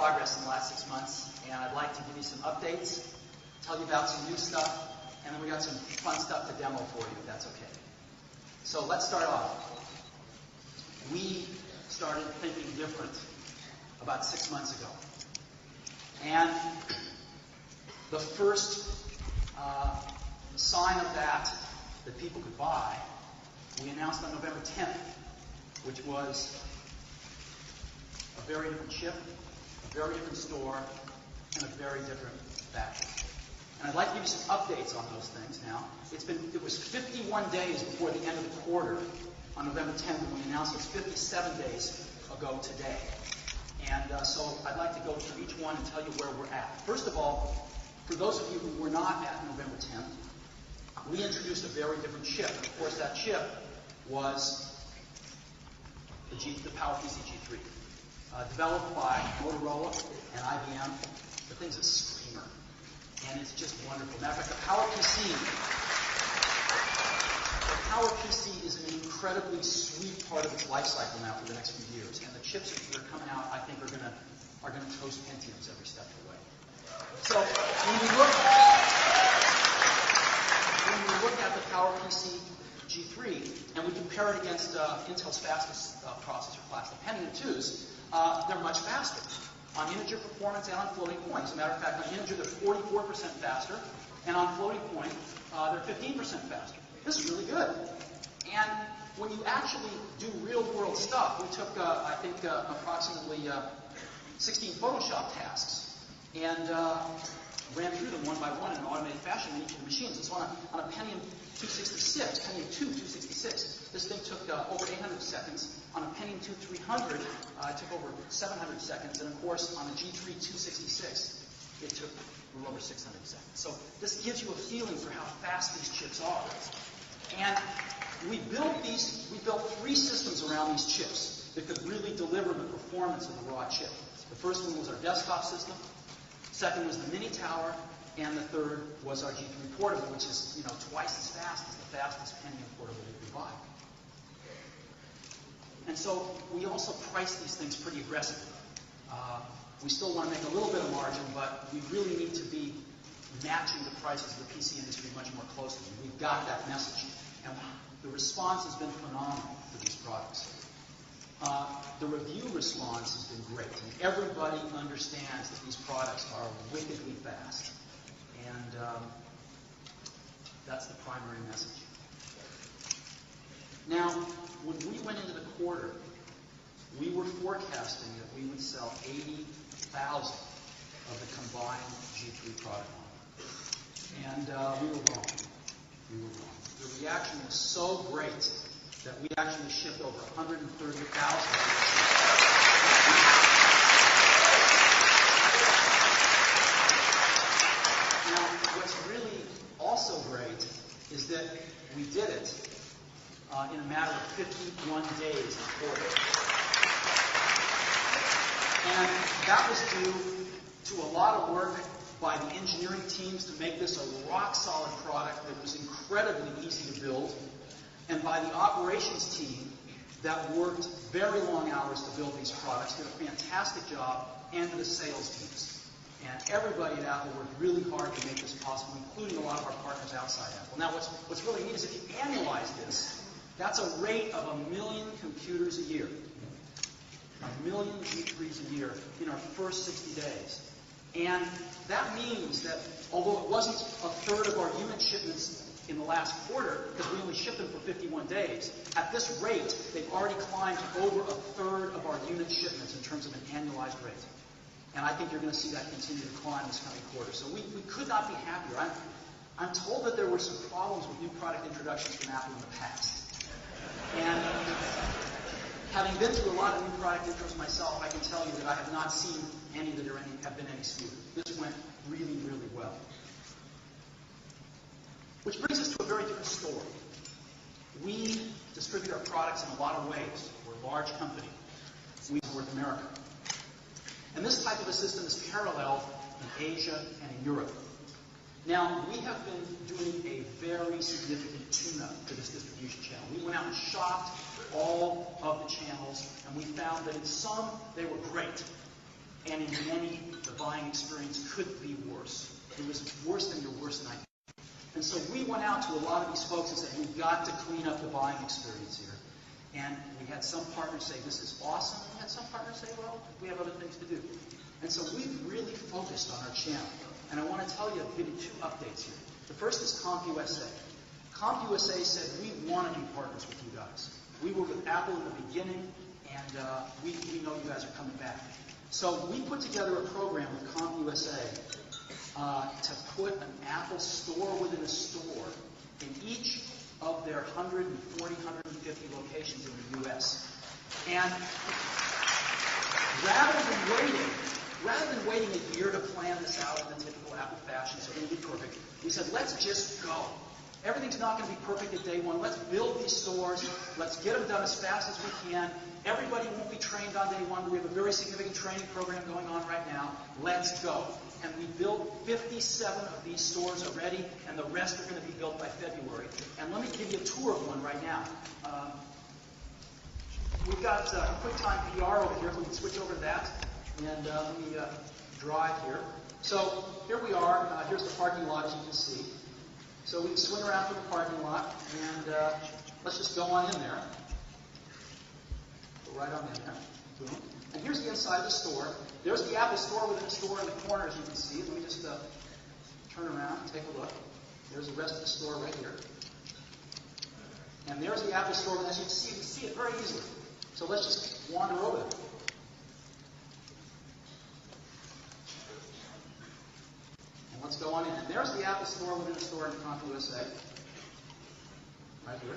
progress in the last 6 months, and I'd like to give you some updates, tell you about some new stuff, and then we got some fun stuff to demo for you, if that's okay. So let's start off. We started thinking different about 6 months ago. And the first sign of that people could buy, we announced on November 10th, which was a very different chip, a very different store, and a very different factory. And I'd like to give you some updates on those things now. It was 51 days before the end of the quarter on November 10th when we announced it. It's 57 days ago today. And so I'd like to go through each one and tell you where we're at. First of all, for those of you who were not at November 10th, we introduced a very different chip. And of course, that chip was the PowerPC G3, developed by Motorola and IBM. The thing's a screamer, and it's just wonderful. Matter of fact, the PowerPC is an incredibly sweet part of its life cycle now for the next few years, and the chips that are coming out, I think, are going to toast Pentiums every step of the way. So when we look at the PowerPC G3 and we compare it against Intel's fastest processor class, the Pentium 2s, they're much faster on integer performance and on floating point. As a matter of fact, on integer they're 44% faster, and on floating point they're 15% faster. This is really good. And when you actually do real-world stuff, we took, I think, approximately 16 Photoshop tasks and ran through them one by one in an automated fashion in each of the machines. And so on a Pentium 266, Pentium 2 266, this thing took over 800 seconds. On a Pentium 2 300, it took over 700 seconds. And of course, on the G3 266, it took a little over 600 seconds. So this gives you a feeling for how fast these chips are. And we built 3 systems around these chips that could really deliver the performance of the raw chip. The first one was our desktop system. Second was the mini tower, and the third was our G3 portable, which is twice as fast as the fastest Pentium portable you can buy. And so we also price these things pretty aggressively. We still want to make a little bit of margin, but we really need to be matching the prices of the PC industry much more closely. We've got that message, and the response has been phenomenal for these products. The review response has been great, and everybody understands that these products are wickedly fast. And that's the primary message. Now, when we went into the quarter, we were forecasting that we would sell 80,000 of the combined G3 product line. And we were wrong. We were wrong. The reaction was so great that we actually shipped over 130,000. Now, what's really also great is that we did it in a matter of 51 days in the quarter. And that was due to a lot of work by the engineering teams to make this a rock-solid product that was incredibly easy to build, and by the operations team that worked very long hours to build these products, did a fantastic job, and to the sales teams. And everybody at Apple worked really hard to make this possible, including a lot of our partners outside Apple. Now, what's really neat is if you annualize this, that's a rate of 1 million computers a year. 1 million G3s a year in our first 60 days. And that means that although it wasn't a third of our unit shipments in the last quarter, because we only shipped them for 51 days, at this rate, they've already climbed to over a third of our unit shipments in terms of an annualized rate. And I think you're going to see that continue to climb this coming quarter. So we could not be happier. I'm told that there were some problems with new product introductions from Apple in the past. And having been through a lot of new product intros myself, I can tell you that I have not seen any that have been any smoother. This went really, really well. Which brings us to a very different story. We distribute our products in a lot of ways. We're a large company. We North America. And this type of a system is paralleled in Asia and in Europe. Now, we have been doing a very significant tune-up to this distribution channel. We went out and shopped all of the channels, and we found that in some, they were great. and in many, the buying experience could be worse. It was worse than your worst nightmare. And so we went out to a lot of these folks and said, we've got to clean up the buying experience here. And we had some partners say, this is awesome. We had some partners say, well, we have other things to do. And so we've really focused on our channel. And I want to tell you, I'll give you two updates here. The first is CompUSA. CompUSA said, we want to be partners with you guys. We were with Apple in the beginning, and we know you guys are coming back. So we put together a program with CompUSA to put an Apple store within a store in each of their 140, 150 locations in the U.S. And rather than waiting a year to plan this out in the typical Apple fashion, so it'll be perfect, we said, let's just go. Everything's not going to be perfect at day one. Let's build these stores. Let's get them done as fast as we can. Everybody won't be trained on day one. We have a very significant training program going on right now. Let's go. And we built 57 of these stores already, and the rest are going to be built by February. And let me give you a tour of one right now. We've got QuickTime PR over here. We can switch over to that. And let me drive here. So here we are. Here's the parking lot, as you can see. So we can swing around to the parking lot, and let's just go on in there. Go right on in there. Boom. And here's the inside of the store. There's the Apple store within a store in the corner, as you can see. Let me just turn around and take a look. There's the rest of the store right here. And there's the Apple store. And as you can see it very easily. So let's just wander over there. And let's go on in. And there's the Apple store within a store in CompUSA. Right here.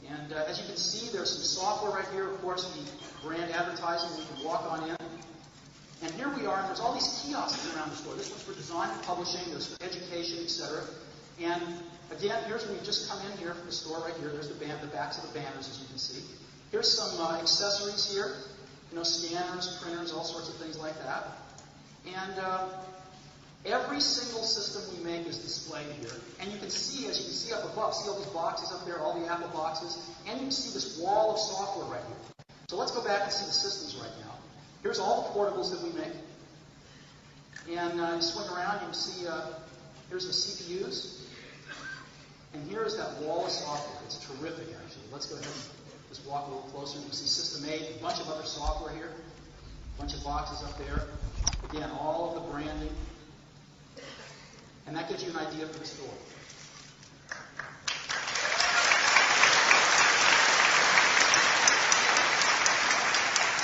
And as you can see, there's some software right here. Of course, the brand advertising. We can walk on in. And here we are, and there's all these kiosks around the store. This one's for design and publishing. There's for education, etc. And again, here's when we just come in here from the store right here. There's the backs of the banners, as you can see. Here's some accessories here. You know, scanners, printers, all sorts of things like that. And every single system we make is displayed here. And you can see, as you can see up above, see all these boxes up there, all the Apple boxes, and you can see this wall of software right here. So let's go back and see the systems right now. Here's all the portables that we make. And you swing around, you can see here's the CPUs. And here's that wall of software. It's terrific, actually. Let's go ahead and just walk a little closer. You can see System 8, a bunch of other software here, a bunch of boxes up there. Again, all of the branding. And that gives you an idea for the store.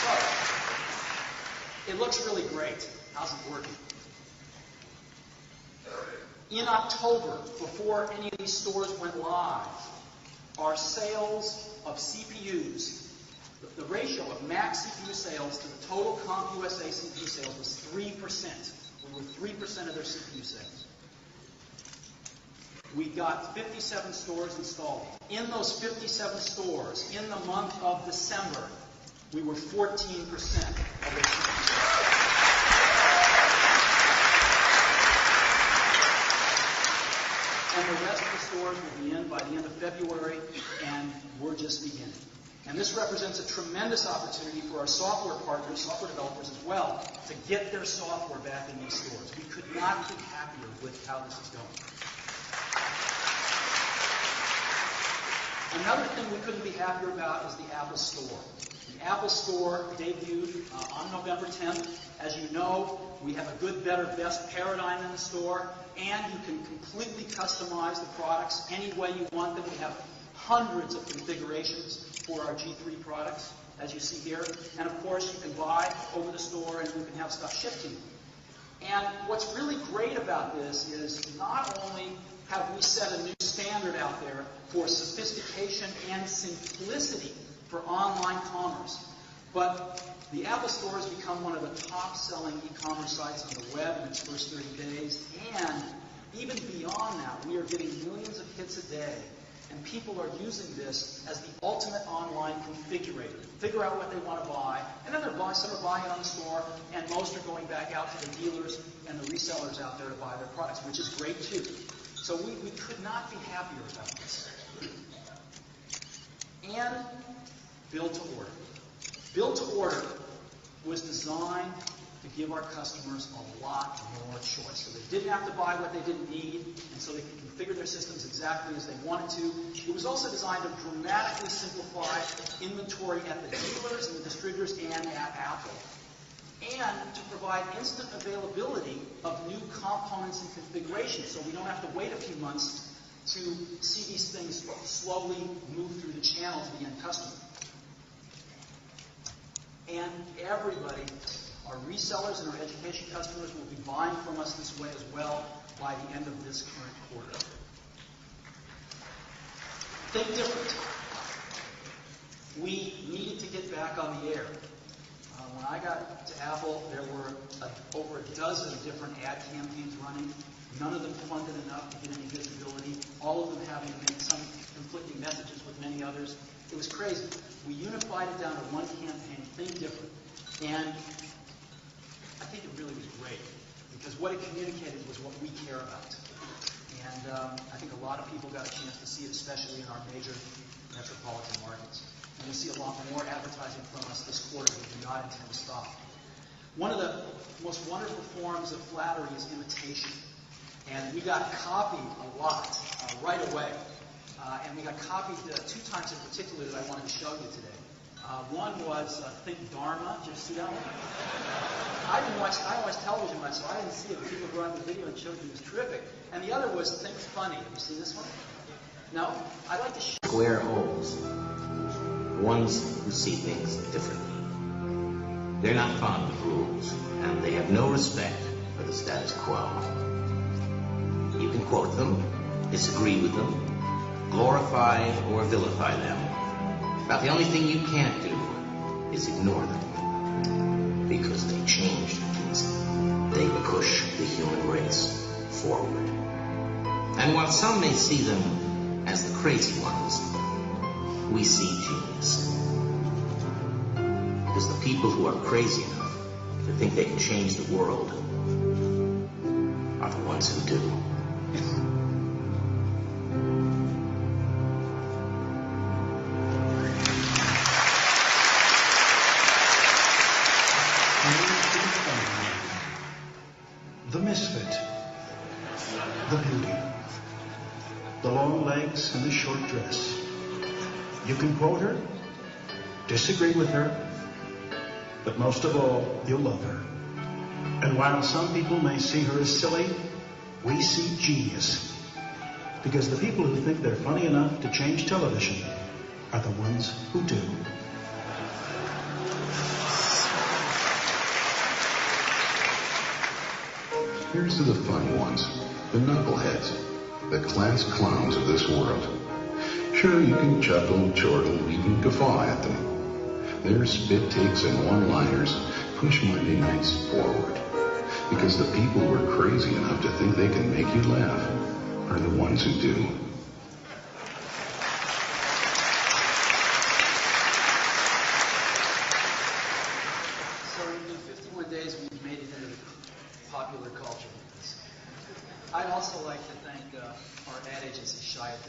So, it looks really great. How's it working? In October, before any of these stores went live, our sales of CPUs, the ratio of Mac CPU sales to the total CompUSA CPU sales was 3%. We were 3% of their CPU sales. We got 57 stores installed. In those 57 stores, in the month of December, we were 14% of their CPU sales. And the rest of the stores will be in by the end of February, and we're just beginning. And this represents a tremendous opportunity for our software partners, software developers as well, to get their software back in these stores. We could not be happier with how this is going. Another thing we couldn't be happier about is the Apple Store. The Apple Store debuted on November 10th. As you know, we have a good, better, best paradigm in the store, and you can completely customize the products any way you want them. We have hundreds of configurations for our G3 products, as you see here. And of course, you can buy over the store and you can have stuff shipped to you. And what's really great about this is not only have we set a new standard out there for sophistication and simplicity for online commerce, but the Apple Store has become one of the top-selling e-commerce sites on the web in its first 30 days. And even beyond that, we are getting millions of hits a day. And people are using this as the ultimate online configurator. Figure out what they want to buy, and then some are buying it on the store, and most are going back out to the dealers and the resellers out there to buy their products, which is great too. So we could not be happier about this. And build to order. Build to order was designed to give our customers a lot more choice. So they didn't have to buy what they didn't need, and so they could configure their systems exactly as they wanted to. It was also designed to dramatically simplify inventory at the dealers and the distributors and at Apple, and to provide instant availability of new components and configurations, so we don't have to wait a few months to see these things slowly move through the channel to the end customer. And everybody, our resellers and our education customers, will be buying from us this way as well by the end of this current quarter. Think different. We needed to get back on the air. When I got to Apple, there were over a dozen different ad campaigns running. None of them funded enough to get any visibility. All of them having some conflicting messages with many others. It was crazy. We unified it down to one campaign, Think Different. And I think it really was great, because what it communicated was what we care about. And I think a lot of people got a chance to see it, especially in our major metropolitan markets. And you'll see a lot more advertising from us this quarter. We do not intend to stop. One of the most wonderful forms of flattery is imitation. And we got copied a lot right away. And we got copied 2 times in particular that I wanted to show you today. One was Think Dharma. Did you see that one? I don't watch television much, so I didn't see it. But people brought the video and showed me. It was terrific. And the other was Think Funny. Have you seen this one? No? I'd like to show square holes. Ones who see things differently. They're not fond of rules, and they have no respect for the status quo. You can quote them, disagree with them, glorify or vilify them. About the only thing you can't do is ignore them, because they change things. They push the human race forward. And while some may see them as the crazy ones, we see genius. Because the people who are crazy enough to think they can change the world are the ones who do. The misfit, the beauty, the long legs and the short dress. You can quote her, disagree with her, but most of all, you'll love her. And while some people may see her as silly, we see genius. Because the people who think they're funny enough to change television are the ones who do. Here's to the funny ones, the knuckleheads, the class clowns of this world. Sure, you can chuckle, chortle, even guffaw at them. Their spit takes and one-liners push Monday nights forward. Because the people who are crazy enough to think they can make you laugh are the ones who do. So in 51 days, we've made it into the popular culture. I'd also like to thank our ad agency, Chiat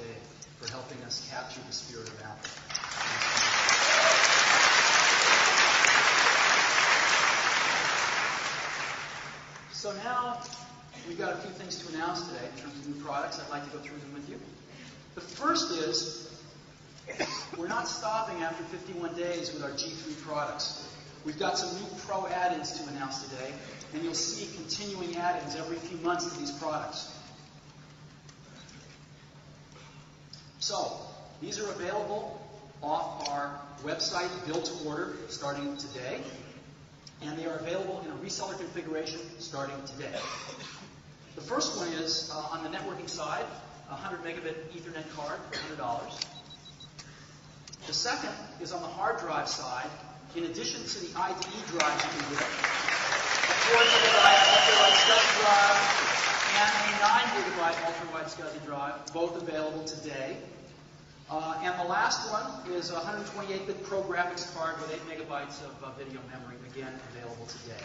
for helping us capture the spirit of Apple. So now we've got a few things to announce today in terms of new products. I'd like to go through them with you. The first is we're not stopping after 51 days with our G3 products. We've got some new pro add-ins to announce today, and you'll see continuing add-ins every few months to these products. So, these are available off our website, Build to Order, starting today. And they are available in a reseller configuration starting today. The first one is, on the networking side, a 100 megabit Ethernet card for $100. The second is on the hard drive side. In addition to the IDE drives you can get, a 4 gigabyte ultra-wide SCSI drive and a 9 gigabyte ultra-wide SCSI drive, both available today. And the last one is a 128-bit Pro graphics card with 8 megabytes of video memory, again available today.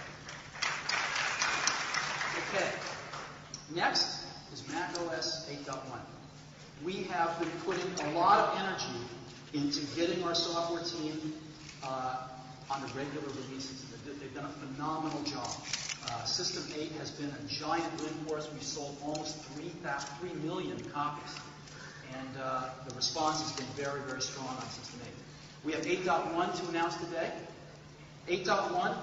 Okay, next is Mac OS 8.1. We have been putting a lot of energy into getting our software team on the regular releases. They've done a phenomenal job. System 8 has been a giant win for us. We've sold almost 3 million copies. And the response has been very, very strong on System 8. We have 8.1 to announce today. 8.1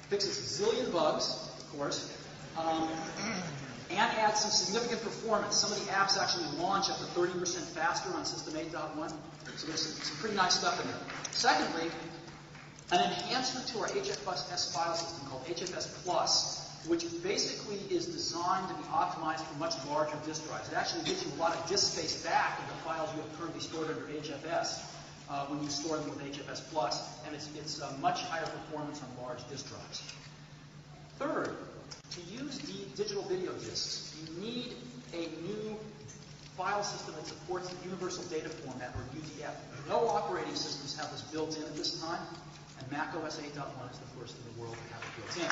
fixes a zillion bugs, of course, and adds some significant performance. Some of the apps actually launch up to 30% faster on System 8.1. So there's some pretty nice stuff in there. Secondly, an enhancement to our HFS file system called HFS Plus, which basically is designed to be optimized for much larger disk drives. It actually gives you a lot of disk space back in the files you have currently stored under HFS when you store them with HFS Plus, and it's much higher performance on large disk drives. Third, to use digital video disks, you need a new file system that supports the Universal Data Format, or UDF. No operating systems have this built in at this time, and macOS 8.1 is the first in the world to have it built in.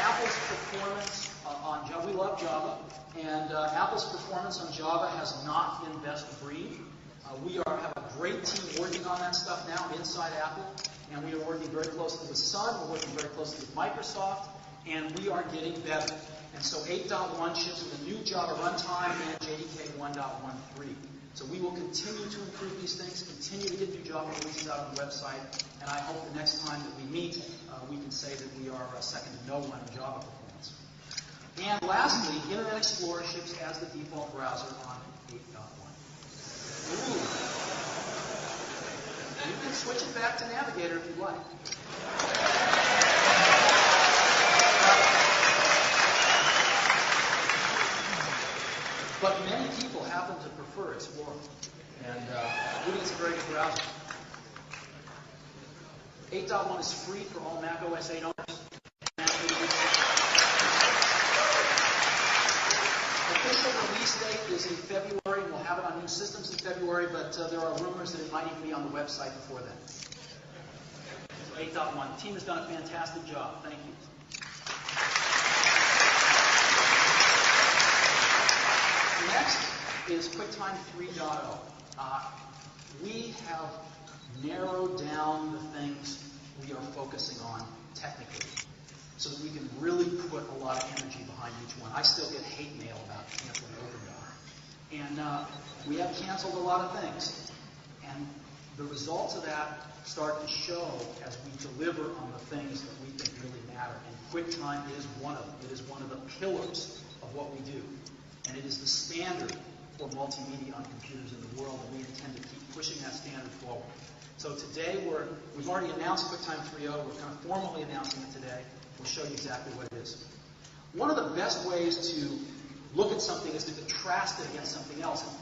Apple's performance on Java, we love Java, and Apple's performance on Java has not been best of breed. We have a great team working on that stuff now inside Apple, and we are working very closely with Sun, we're working very closely with Microsoft, and we are getting better. And so 8.1 ships with a new Java runtime and JDK 1.13. So we will continue to improve these things, continue to get new Java releases out on the website, and I hope the next time that we meet, we can say that we are second to no one in Java performance. And lastly, Internet Explorer ships as the default browser on 8.1. Ooh. You can switch it back to Navigator if you like. But many people happen to prefer Explorer, and we think it's a very good browser. 8.1 is free for all macOS 8 owners. Official release date is in February. We'll have it on new systems in February, but there are rumors that it might even be on the website before then. So 8.1. The team has done a fantastic job. Thank you. Next is QuickTime 3.0. We have narrowed down the things we are focusing on technically so that we can really put a lot of energy behind each one. I still get hate mail about canceling OpenDoc. And we have canceled a lot of things. And the results of that start to show as we deliver on the things that we think really matter. And QuickTime is one of them. It is one of the pillars of what we do. And it is the standard for multimedia on computers in the world, and we intend to keep pushing that standard forward. So today we've already announced QuickTime 3.0. We're kind of formally announcing it today. We'll show you exactly what it is. One of the best ways to look at something is to contrast it against something else. And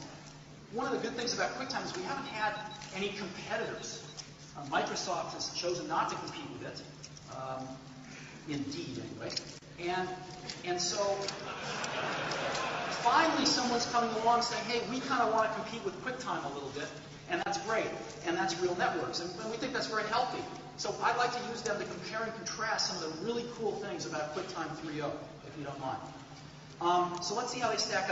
one of the good things about QuickTime is we haven't had any competitors. Microsoft has chosen not to compete with it, indeed anyway. And so finally someone's coming along saying, hey, we kind of want to compete with QuickTime a little bit, and that's great, and that's Real Networks, and we think that's very healthy. So I'd like to use them to compare and contrast some of the really cool things about QuickTime 3.0, if you don't mind. So let's see how they stack up.